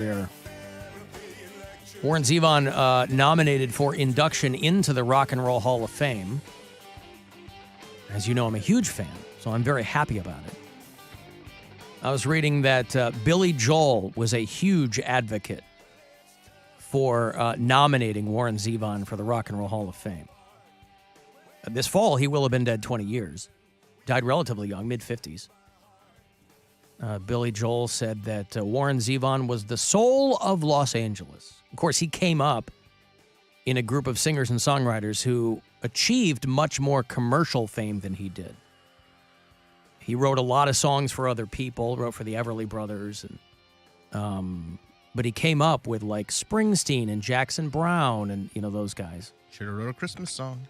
There. Warren Zevon nominated for induction into the Rock and Roll Hall of Fame. As you know, I'm a huge fan, so I'm very happy about it. I was reading that Billy Joel was a huge advocate for nominating Warren Zevon for the Rock and Roll Hall of Fame. This fall, he will have been dead 20 years. Died relatively young, mid-50s. Billy Joel said that Warren Zevon was the soul of Los Angeles. Of course, he came up in a group of singers and songwriters who achieved much more commercial fame than he did. He wrote a lot of songs for other people, wrote for the Everly Brothers, and but he came up with like Springsteen and Jackson Browne and, you know, those guys. Should have wrote a Christmas song.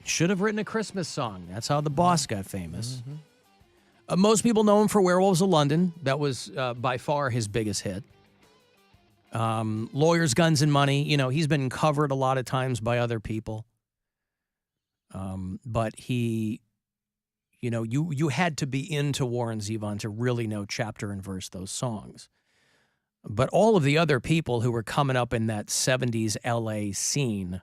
Should have written a Christmas song. That's how the boss got famous. Mm-hmm. Most people know him for Werewolves of London. That was by far his biggest hit. Lawyers, Guns, and Money. You know, he's been covered a lot of times by other people. But he, you know, you had to be into Warren Zevon to really know chapter and verse those songs. But all of the other people who were coming up in that 70s LA scene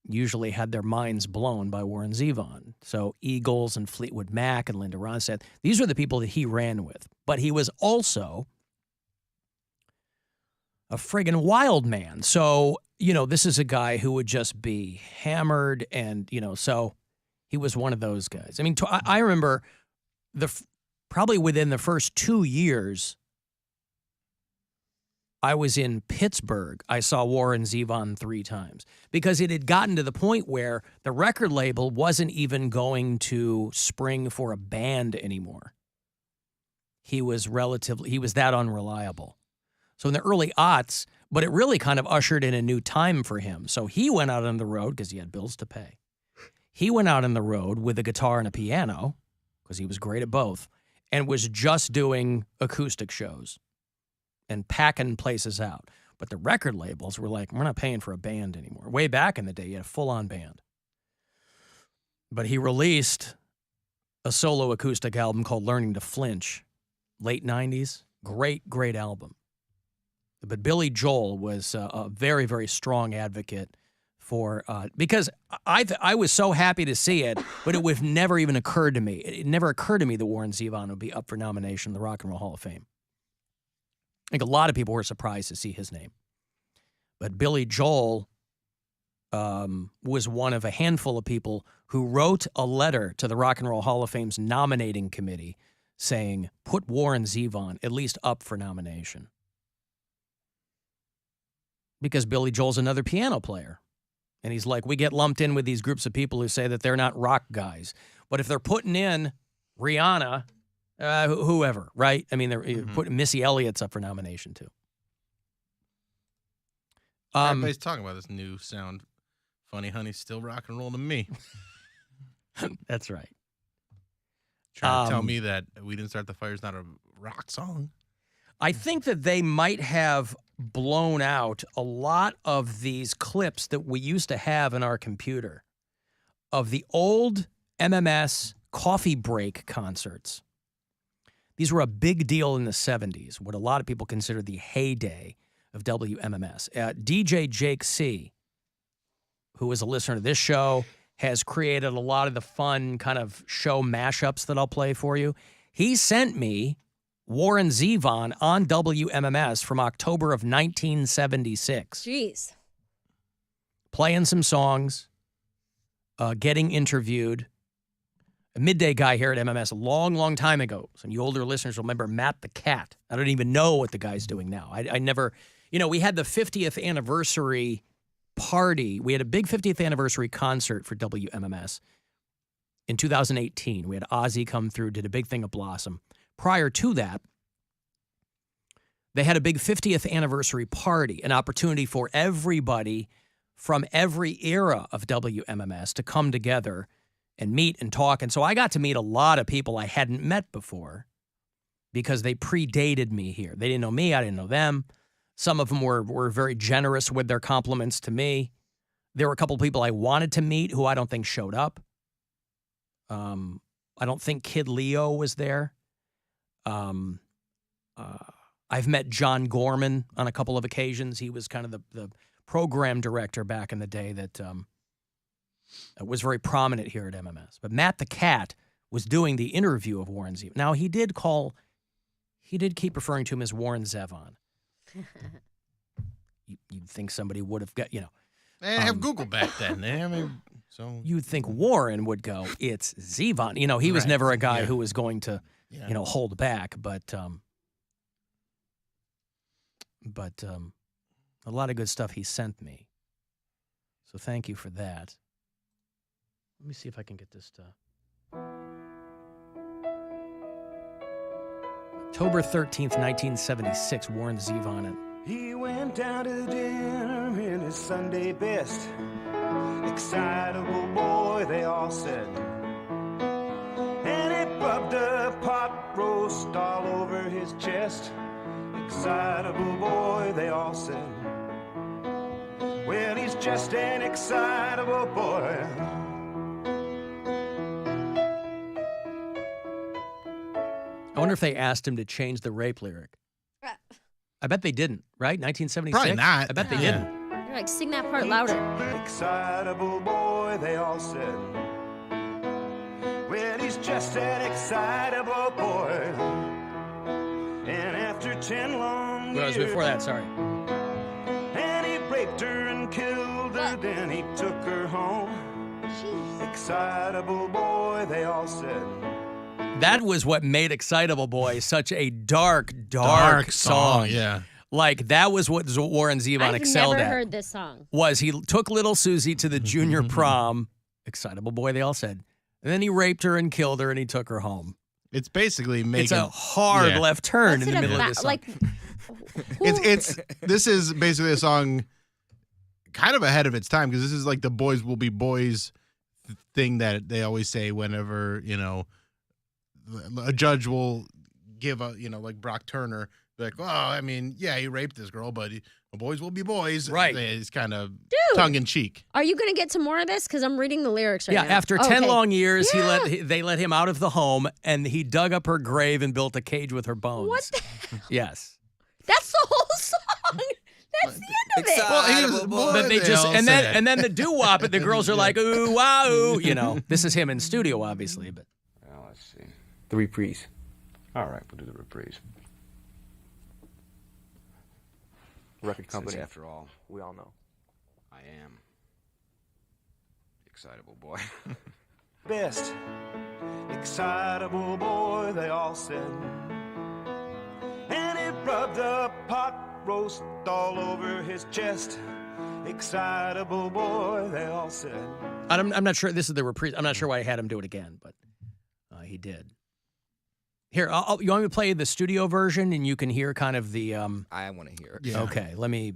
usually had their minds blown by Warren Zevon. So Eagles and Fleetwood Mac and Linda Ronstadt, these are the people that he ran with. But he was also a friggin' wild man. So, you know, this is a guy who would just be hammered and, you know, so he was one of those guys. I mean, I remember probably within the first 2 years, I was in Pittsburgh. I saw Warren Zevon 3 times because it had gotten to the point where the record label wasn't even going to spring for a band anymore. He was that unreliable. So in the early aughts, but it really kind of ushered in a new time for him. So he went out on the road because he had bills to pay. He went out on the road with a guitar and a piano because he was great at both and was just doing acoustic shows and packing places out. But the record labels were like, we're not paying for a band anymore. Way back in the day, you had a full-on band. But he released a solo acoustic album called Learning to Flinch, late 90s. Great, great album. But Billy Joel was a very, very strong advocate for, because I was so happy to see it, but it would have never even occurred to me. It never occurred to me that Warren Zevon would be up for nomination in the Rock and Roll Hall of Fame. I think a lot of people were surprised to see his name. But Billy Joel was one of a handful of people who wrote a letter to the Rock and Roll Hall of Fame's nominating committee saying, put Warren Zevon at least up for nomination. Because Billy Joel's another piano player. And he's like, we get lumped in with these groups of people who say that they're not rock guys. But if they're putting in Rihanna, whoever, right? I mean, they're putting Missy Elliott's up for nomination, too. Everybody's talking about this new sound. Funny Honey, still rock and roll to me. That's right. Trying to tell me that We Didn't Start the Fire is not a rock song. I think that they might have blown out a lot of these clips that we used to have in our computer of the old MMS coffee break concerts. These were a big deal in the 70s, what a lot of people consider the heyday of WMMS. DJ Jake C., who is a listener to this show, has created a lot of the fun kind of show mashups that I'll play for you. He sent me Warren Zevon on WMMS from October of 1976. Jeez. Playing some songs, getting interviewed. A midday guy here at MMS a long, long time ago. Some of you older listeners will remember Matt the Cat. I don't even know what the guy's doing now. I never, you know, we had the 50th anniversary party. We had a big 50th anniversary concert for WMMS in 2018. We had Ozzy come through, did a big thing at Blossom. Prior to that, they had a big 50th anniversary party, an opportunity for everybody from every era of WMMS to come together and meet and talk. And so I got to meet a lot of people I hadn't met before because they predated me here. They didn't know me. I didn't know them. Some of them were very generous with their compliments to me. There were a couple of people I wanted to meet who I don't think showed up. I don't think Kid Leo was there. I've met John Gorman on a couple of occasions. He was kind of the program director back in the day that was very prominent here at MMS. But Matt the Cat was doing the interview of Warren Zevon. Now, he did keep referring to him as Warren Zevon. You'd think somebody would have got, They didn't have Google back then. So you'd think Warren would go, it's Zevon. He was never a guy who was going to, hold back. But a lot of good stuff he sent me. So thank you for that. Let me see if I can get this to... October 13th, 1976, Warren Zevon. He went down to dinner in his Sunday best. Excitable boy, they all said. And he rubbed a pot roast all over his chest. Excitable boy, they all said. Well, he's just an excitable boy. I wonder if they asked him to change the rape lyric. I bet they didn't, right? 1976? Probably not. I bet they didn't. You're like, sing that part louder. Excitable boy, they all said. Well, he's just an excitable boy. And after 10 long Well, it was years, before that, sorry. and he raped her and killed her, then he took her home. Jeez. Excitable boy, they all said. That was what made Excitable Boy such a dark song. Yeah. Like, that was what Warren Zevon excelled I've never at. heard this song. Was he took little Susie to the junior prom, Excitable Boy, they all said. And then he raped her and killed her and he took her home. It's basically making... It's a hard left turn in the middle of this song. Like, This is basically a song kind of ahead of its time, because this is like the boys will be boys thing that they always say whenever, a judge will give like Brock Turner, be like, he raped this girl, but boys will be boys. Right. It's kind of Dude, tongue in cheek. Are you going to get some more of this? Because I'm reading the lyrics right now. Yeah, after 10 Okay. long years, Yeah. they let him out of the home, and he dug up her grave and built a cage with her bones. What the hell? Yes. That's the whole song. That's the end of it. Well, But they just and then the doo-wop, and the girls are like, ooh, wow, ooh. This is him in studio, obviously, but Well, let's see. The reprise. All right, we'll do the reprise. Record company, Since, after all, we all know. I am excitable boy. Best excitable boy, they all said. And he rubbed a pot roast all over his chest. Excitable boy, they all said. I'm not sure. This is the reprise. I'm not sure why I had him do it again, but he did. Here, you want me to play the studio version, and you can hear kind of the... I want to hear it. Yeah. Okay, let me...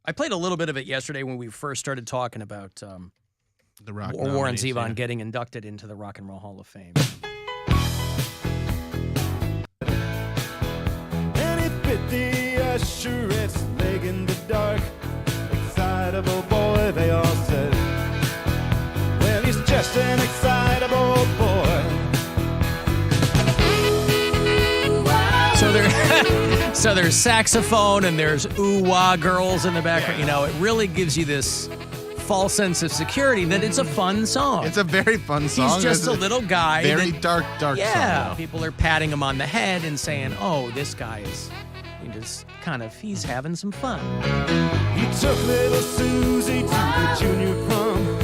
I played a little bit of it yesterday when we first started talking about The rock Warren nominees, Zevon yeah. getting inducted into the Rock and Roll Hall of Fame. And he bit the usherette's leg in the dark. Excitable boy, they all said. Well, he's just an excitable boy. So there's saxophone and there's ooh-wah girls in the background. It really gives you this false sense of security that it's a fun song. It's a very fun song. He's just It's a little guy. very that- dark Yeah, song. people are patting him on the head and saying, oh, this guy is he's having some fun. He took little Susie to the junior prom.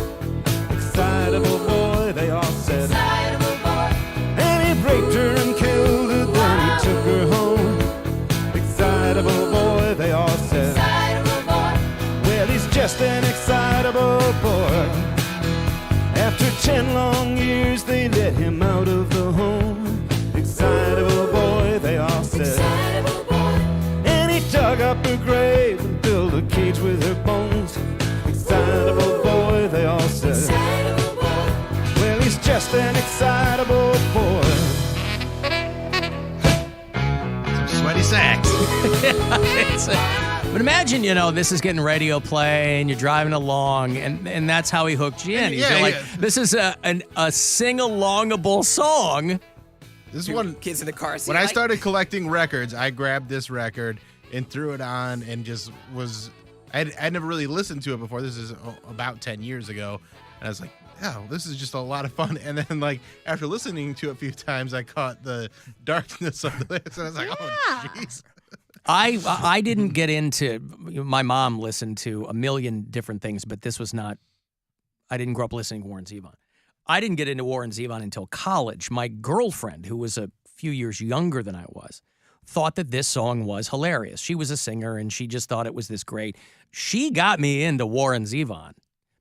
Excitable boy, they all said. And he raped her and killed her, then he took her home. Excitable boy, they all said. Well, he's just an excitable boy. After 10 long years, they let him out of the home. Excitable boy, they all said. And he dug up her grave and built a cage with her bones. Excitable boy, they all said. Well, he's just an excitable boy. Sweaty sax. But imagine, this is getting radio play and you're driving along and that's how he hooked you in. Yeah, You're like, yeah. this is a sing-alongable song. This is one. Kids in the car seat. When I started collecting records, I grabbed this record and threw it on and just was. I'd never really listened to it before. This is about 10 years ago. And I was like, oh, this is just a lot of fun. And then, like, after listening to it a few times, I caught the darkness of the lyrics. And I was like, oh, jeez. I didn't get into, my mom listened to a million different things, but this was not, I didn't grow up listening to Warren Zevon. I didn't get into Warren Zevon until college. My girlfriend, who was a few years younger than I was, thought that this song was hilarious. She was a singer, and she just thought it was this great. She got me into Warren Zevon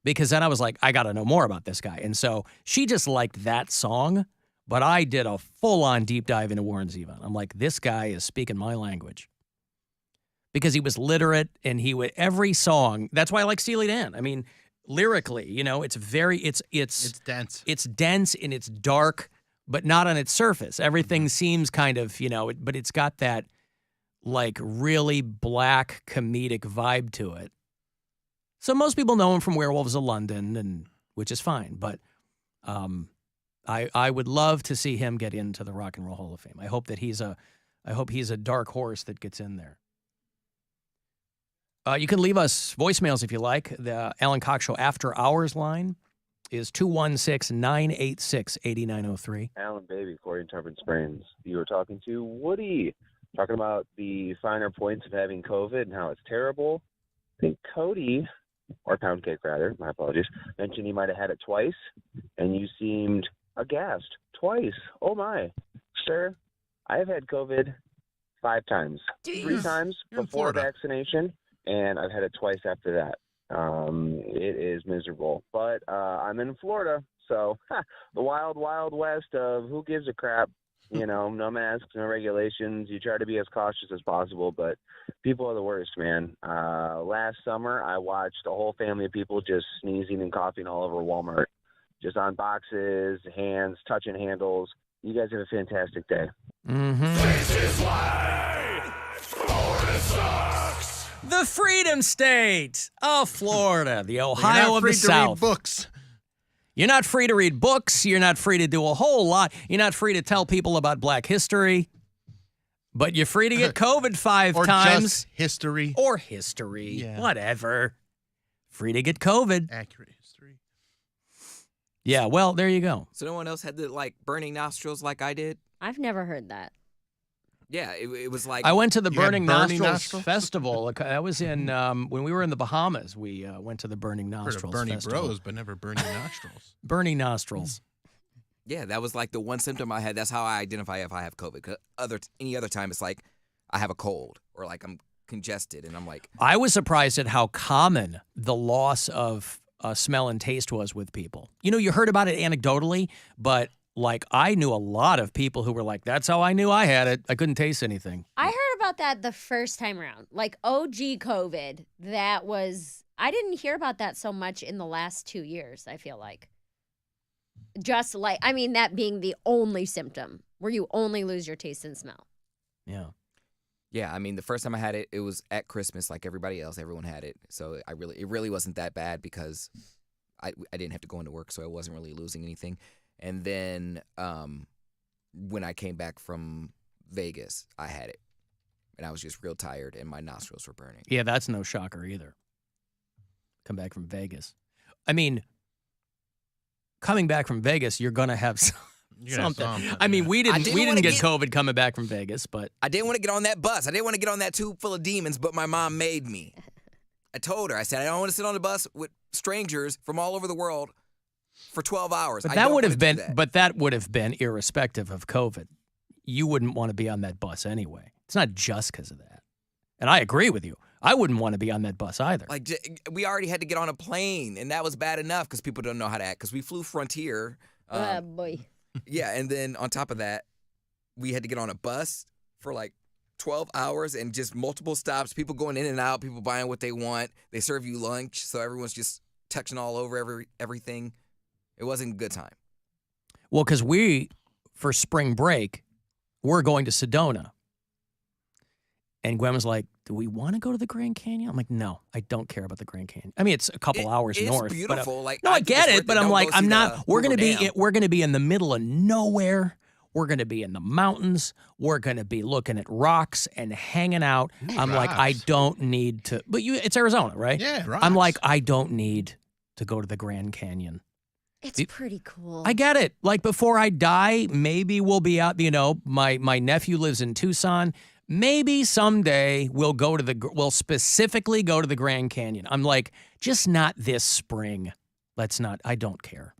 because then I was like, I got to know more about this guy. And so she just liked that song, but I did a full-on deep dive into Warren Zevon. I'm like, this guy is speaking my language because he was literate, and he would, every song, that's why I like Steely Dan. I mean, lyrically, you know, it's very, it's dense. It's dense and it's dark, but not on its surface. Everything seems kind of, you know, but it's got that like really black comedic vibe to it. So most people know him from Werewolves of London, and which is fine. But I would love to see him get into the Rock and Roll Hall of Fame. I hope he's a dark horse that gets in there. You can leave us voicemails if you like. The Alan Cox Show After Hours line is 216-986-8903. Alan Baby, Corey in Tarpon Springs. You were talking to Woody, talking about the finer points of having COVID and how it's terrible. I think Cody, or Poundcake rather, my apologies, mentioned he might have had it twice, and you seemed aghast. Twice. Oh my. Sir, I have had COVID 5 times. Jeez. 3 times before vaccination, and I've had it twice after that. It is miserable, but I'm in Florida, so the wild, wild west of who gives a crap, you know, no masks, no regulations. You try to be as cautious as possible, but people are the worst, man. Last summer, I watched a whole family of people just sneezing and coughing all over Walmart, just on boxes, hands, touching handles. You guys have a fantastic day. This is why Florida sucks. The Freedom State of Florida, the Ohio of the South. Read books. You're not free to read books. You're not free to do a whole lot. You're not free to tell people about Black history. But you're free to get COVID 5 or times. Just history. Or history. Yeah. Whatever. Free to get COVID. Accurate history. Yeah, well, there you go. So no one else had the like burning nostrils like I did? I've never heard that. Yeah, it was like... I went to the You had Burning burning Nostrils nostrils? Festival. That was in, when we were in the Bahamas, we went to the Burning Heard of Nostrils Bernie Festival. Bros, but never burning nostrils. Burning Nostrils. Yeah, that was like the one symptom I had. That's how I identify if I have COVID. 'Cause any other time, it's like I have a cold or like I'm congested, and I'm like... I was surprised at how common the loss of smell and taste was with people. You know, you heard about it anecdotally, but like I knew a lot of people who were like, that's how I knew I had it. I couldn't taste anything. I heard about that the first time around. Like OG COVID, that was, I didn't hear about that so much in the last 2 years, I feel like. Just like, I mean, that being the only symptom where you only lose your taste and smell. Yeah. Yeah, I mean, the first time I had it, it was at Christmas, like everybody else. Everyone had it, so it really wasn't that bad because I didn't have to go into work, so I wasn't really losing anything. And then when I came back from Vegas, I had it, and I was just real tired, and my nostrils were burning. Yeah, that's no shocker either. Come back from Vegas. I mean, coming back from Vegas, you're gonna have something. I mean, we didn't get COVID coming back from Vegas, but I didn't want to get on that bus. I didn't want to get on that tube full of demons, but my mom made me. I told her, I said, I don't want to sit on a bus with strangers from all over the world for 12 hours. But that would have been, irrespective of COVID. You wouldn't want to be on that bus anyway. It's not just because of that. And I agree with you. I wouldn't want to be on that bus either. Like, we already had to get on a plane, and that was bad enough because people don't know how to act. Because we flew Frontier. Oh, boy. Yeah, and then on top of that, we had to get on a bus for like 12 hours and just multiple stops, people going in and out, people buying what they want. They serve you lunch, so everyone's just touching all over everything. It wasn't a good time. Well, because for spring break, we're going to Sedona. And Gwen was like, do we want to go to the Grand Canyon? I'm like, no, I don't care about the Grand Canyon. I mean, it's a couple hours north. It's beautiful. I get it, but I'm like, I'm not. We're gonna be in the middle of nowhere. We're going to be in the mountains. We're going to be looking at rocks and hanging out. I'm like, I rocks. don't need to. But it's Arizona, right? Yeah, rocks. I'm like, I don't need to go to the Grand Canyon. It's pretty cool. I get it. Like, before I die, maybe we'll be out, my nephew lives in Tucson. Maybe someday we'll specifically go to the Grand Canyon. I'm like, just not this spring. I don't care.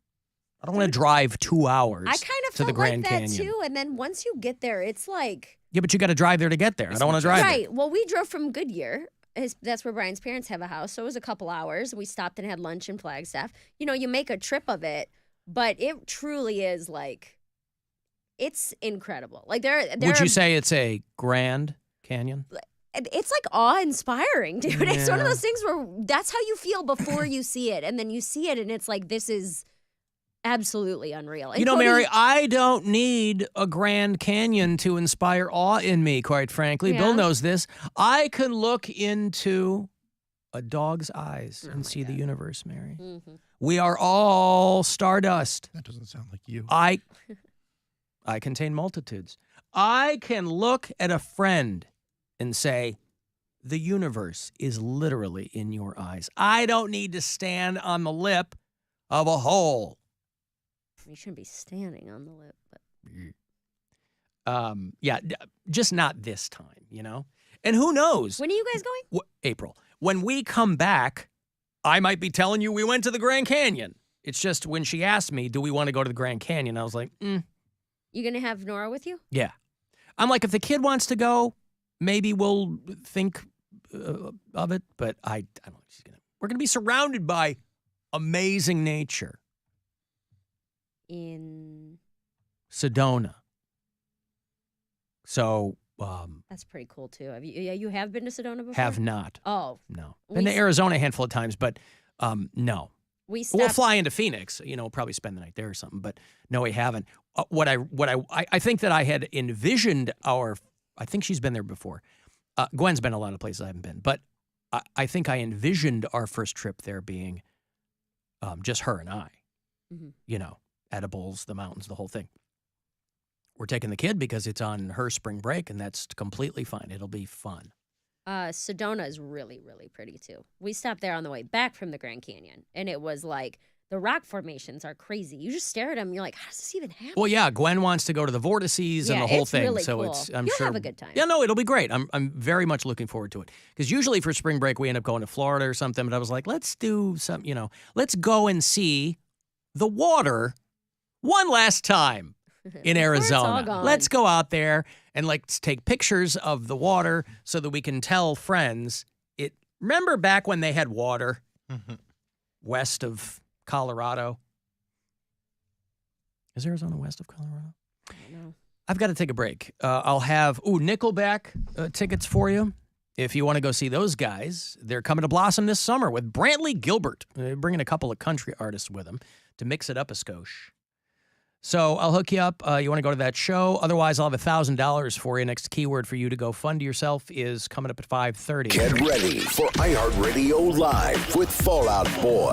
I don't want to drive 2 hours I kind of to the felt Grand like that Canyon. too. And then once you get there, it's like. Yeah, but you got to drive there to get there. I don't want to drive there. Right. Well, we drove from Goodyear. That's where Brian's parents have a house. So it was a couple hours. We stopped and had lunch in Flagstaff. You make a trip of it, but it truly is like, it's incredible. Like Would you say it's a Grand Canyon? It's like awe-inspiring, dude. It's one of Yeah. those things where that's how you feel before you see it. And then you see it and it's like, this is absolutely unreal. And Cody, Mary, I don't need a Grand Canyon to inspire awe in me, quite frankly. Yeah. Bill knows this. I can look into a dog's eyes and see the universe, Mary. Mhm. We are all stardust. That doesn't sound like you. I contain multitudes. I can look at a friend and say, the universe is literally in your eyes. I don't need to stand on the lip of a hole. You shouldn't be standing on the lip, but Just not this time, And who knows? when are you guys going? April. When we come back, I might be telling you we went to the Grand Canyon. It's just when she asked me, do we want to go to the Grand Canyon? I was like, You gonna have Nora with you? yeah. I'm like, if the kid wants to go, maybe we'll think of it. But I don't know. We're going to be surrounded by amazing nature. In Sedona. So, that's pretty cool too. You have been to Sedona before? have not. Oh, No. We Been to s- Arizona a handful of times, but no. we stopped. We'll fly into Phoenix, probably spend the night there or something, but no, we haven't. I think that I had envisioned I think she's been there before. Gwen's been a lot of places I haven't been, but I think I envisioned our first trip there being just her and I, Mhm. edibles, the mountains, the whole thing. We're taking the kid because it's on her spring break, and that's completely fine. It'll be fun. Sedona is really, really pretty too. We stopped there on the way back from the Grand Canyon, and it was like the rock formations are crazy. You just stare at them, you're like, how does this even happen? Well, yeah, Gwen wants to go to the vortices and Yeah, the whole it's thing. really So cool. I'm You'll sure have a good time. Yeah, no, it'll be great. I'm very much looking forward to it. Because usually for spring break we end up going to Florida or something. But I was like, let's do some, let's go and see the water one last time in Before it's all Arizona. gone. Let's go out there and let's take pictures of the water so that we can tell friends. Remember back when they had water west of Colorado? Is Arizona west of Colorado? I don't know. I've got to take a break. I'll have Nickelback tickets for you. If you want to go see those guys, they're coming to Blossom this summer with Brantley Gilbert. They're bringing a couple of country artists with them to mix it up a skosh. So I'll hook you up. You want to go to that show? Otherwise, I'll have $1,000 for you. Next keyword for you to go fund yourself is coming up at 5:30. Get ready for iHeartRadio Live with Fallout Boy.